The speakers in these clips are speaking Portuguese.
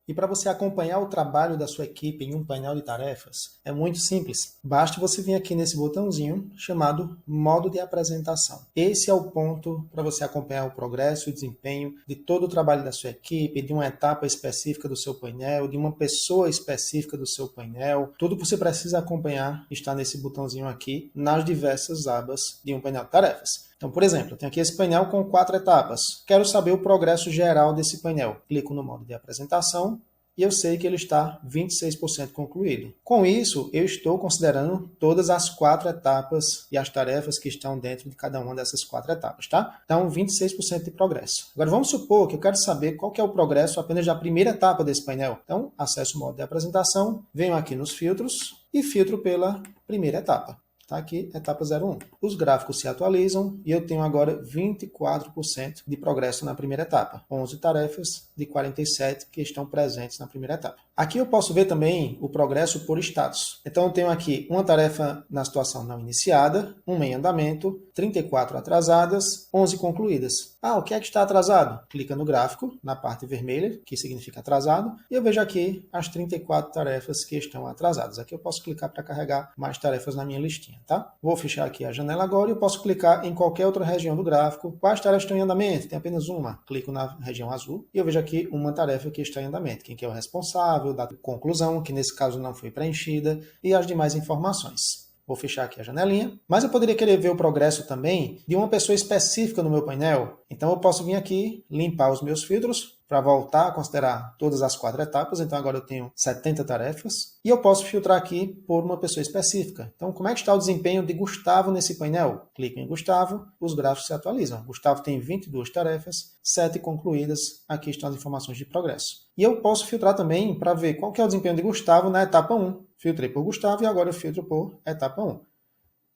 E para você acompanhar o trabalho da sua equipe em um painel de tarefas, é muito simples. Basta você vir aqui nesse botãozinho chamado Modo de Apresentação. Esse é o ponto para você acompanhar o progresso e desempenho de todo o trabalho da sua equipe, de uma etapa específica do seu painel, de uma pessoa específica do seu painel. Tudo que você precisa acompanhar está nesse botãozinho aqui, nas diversas abas de um painel de tarefas. Então, por exemplo, eu tenho aqui esse painel com 4 etapas. Quero saber o progresso geral desse painel. Clico no modo de apresentação e eu sei que ele está 26% concluído. Com isso, eu estou considerando todas as 4 etapas e as tarefas que estão dentro de cada uma dessas 4 etapas, tá? Então, 26% de progresso. Agora, vamos supor que eu quero saber qual que é o progresso apenas da primeira etapa desse painel. Então, acesso o modo de apresentação, venho aqui nos filtros e filtro pela primeira etapa. Está aqui, etapa 01. Os gráficos se atualizam e eu tenho agora 24% de progresso na primeira etapa. 11 tarefas de 47 que estão presentes na primeira etapa. Aqui eu posso ver também o progresso por status. Então eu tenho aqui uma tarefa na situação não iniciada, uma em andamento, 34 atrasadas, 11 concluídas. O que é que está atrasado? Clica no gráfico, na parte vermelha, que significa atrasado, e eu vejo aqui as 34 tarefas que estão atrasadas. Aqui eu posso clicar para carregar mais tarefas na minha listinha. Tá? Vou fechar aqui a janela agora e eu posso clicar em qualquer outra região do gráfico. Quais tarefas estão em andamento? Tem apenas uma. Clico na região azul e eu vejo aqui uma tarefa que está em andamento. Quem que é o responsável, data de conclusão, que nesse caso não foi preenchida, e as demais informações. Vou fechar aqui a janelinha. Mas eu poderia querer ver o progresso também de uma pessoa específica no meu painel. Então eu posso vir aqui, limpar os meus filtros, para voltar a considerar todas as 4 etapas. Então agora eu tenho 70 tarefas. E eu posso filtrar aqui por uma pessoa específica. Então como é que está o desempenho de Gustavo nesse painel? Clico em Gustavo, os gráficos se atualizam. Gustavo tem 22 tarefas, 7 concluídas. Aqui estão as informações de progresso. E eu posso filtrar também para ver qual que é o desempenho de Gustavo na etapa 1. Filtrei por Gustavo e agora eu filtro por etapa 1.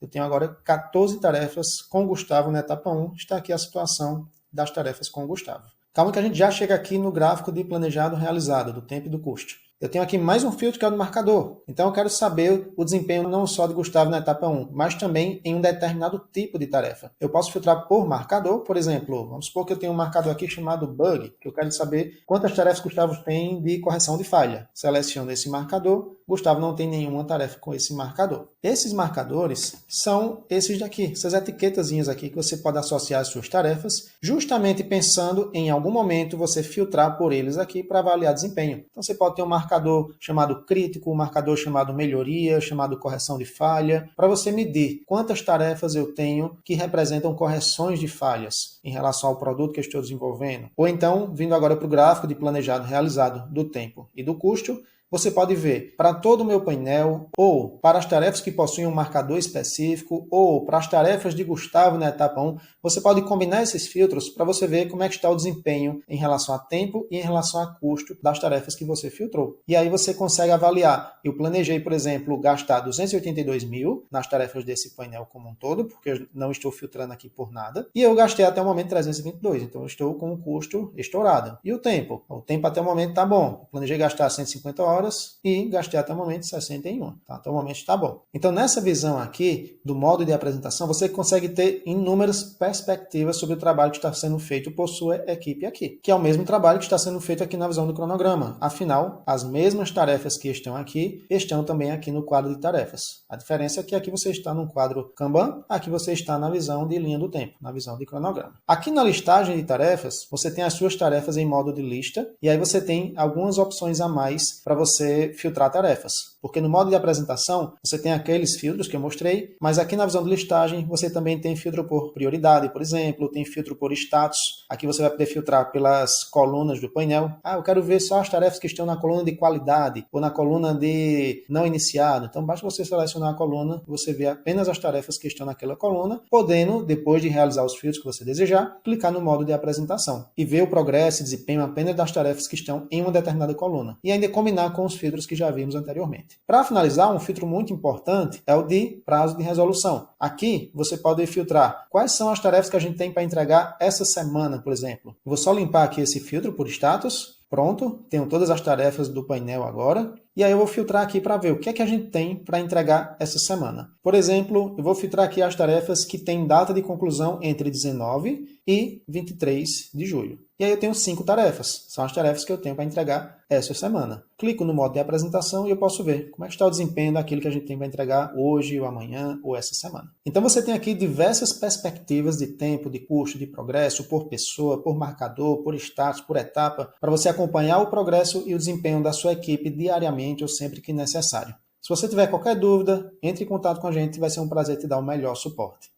Eu tenho agora 14 tarefas com Gustavo na etapa 1. Está aqui a situação das tarefas com Gustavo. Calma que a gente já chega aqui no gráfico de planejado realizado, do tempo e do custo. Eu tenho aqui mais um filtro que é o do marcador. Então eu quero saber o desempenho não só de Gustavo na etapa 1, mas também em um determinado tipo de tarefa. Eu posso filtrar por marcador, por exemplo, vamos supor que eu tenho um marcador aqui chamado bug, que eu quero saber quantas tarefas Gustavo tem de correção de falha. Seleciono esse marcador, Gustavo não tem nenhuma tarefa com esse marcador. Esses marcadores são esses daqui, essas etiquetazinhas aqui que você pode associar às suas tarefas, justamente pensando em algum momento você filtrar por eles aqui para avaliar desempenho. Então você pode ter um marcador chamado crítico, um marcador chamado melhoria, chamado correção de falha, para você medir quantas tarefas eu tenho que representam correções de falhas em relação ao produto que eu estou desenvolvendo. Ou então, vindo agora para o gráfico de planejado realizado do tempo e do custo, você pode ver para todo o meu painel, ou para as tarefas que possuem um marcador específico, ou para as tarefas de Gustavo na etapa 1, você pode combinar esses filtros para você ver como é que está o desempenho em relação a tempo e em relação a custo das tarefas que você filtrou. E aí você consegue avaliar. Eu planejei, por exemplo, gastar 282 mil nas tarefas desse painel como um todo, porque eu não estou filtrando aqui por nada, e eu gastei até o momento 322, então eu estou com o custo estourado. E o tempo? O tempo até o momento está bom. Eu planejei gastar 150 horas, e gastei até o momento 61. Tá? Até o momento está bom. Então, nessa visão aqui, do modo de apresentação, você consegue ter inúmeras perspectivas sobre o trabalho que está sendo feito por sua equipe aqui, que é o mesmo trabalho que está sendo feito aqui na visão do cronograma. Afinal, as mesmas tarefas que estão aqui, estão também aqui no quadro de tarefas. A diferença é que aqui você está no quadro Kanban, aqui você está na visão de linha do tempo, na visão de cronograma. Aqui na listagem de tarefas, você tem as suas tarefas em modo de lista, e aí você tem algumas opções a mais para você filtrar tarefas. Porque no modo de apresentação, você tem aqueles filtros que eu mostrei, mas aqui na visão de listagem, você também tem filtro por prioridade, por exemplo, tem filtro por status. Aqui você vai poder filtrar pelas colunas do painel. Eu quero ver só as tarefas que estão na coluna de qualidade ou na coluna de não iniciado. Então, basta você selecionar a coluna, você vê apenas as tarefas que estão naquela coluna, podendo, depois de realizar os filtros que você desejar, clicar no modo de apresentação e ver o progresso e desempenho apenas das tarefas que estão em uma determinada coluna. E ainda combinar com os filtros que já vimos anteriormente. Para finalizar, um filtro muito importante é o de prazo de resolução. Aqui você pode filtrar quais são as tarefas que a gente tem para entregar essa semana, por exemplo. Eu vou só limpar aqui esse filtro por status. Pronto, tenho todas as tarefas do painel agora. E aí eu vou filtrar aqui para ver o que é que a gente tem para entregar essa semana. Por exemplo, eu vou filtrar aqui as tarefas que têm data de conclusão entre 19 e 23 de julho. E aí eu tenho 5 tarefas. São as tarefas que eu tenho para entregar essa semana. Clico no modo de apresentação e eu posso ver como é que está o desempenho daquilo que a gente tem para entregar hoje, ou amanhã, ou essa semana. Então você tem aqui diversas perspectivas de tempo, de custo, de progresso, por pessoa, por marcador, por status, por etapa, para você acompanhar o progresso e o desempenho da sua equipe diariamente ou sempre que necessário. Se você tiver qualquer dúvida, entre em contato com a gente, vai ser um prazer te dar o melhor suporte.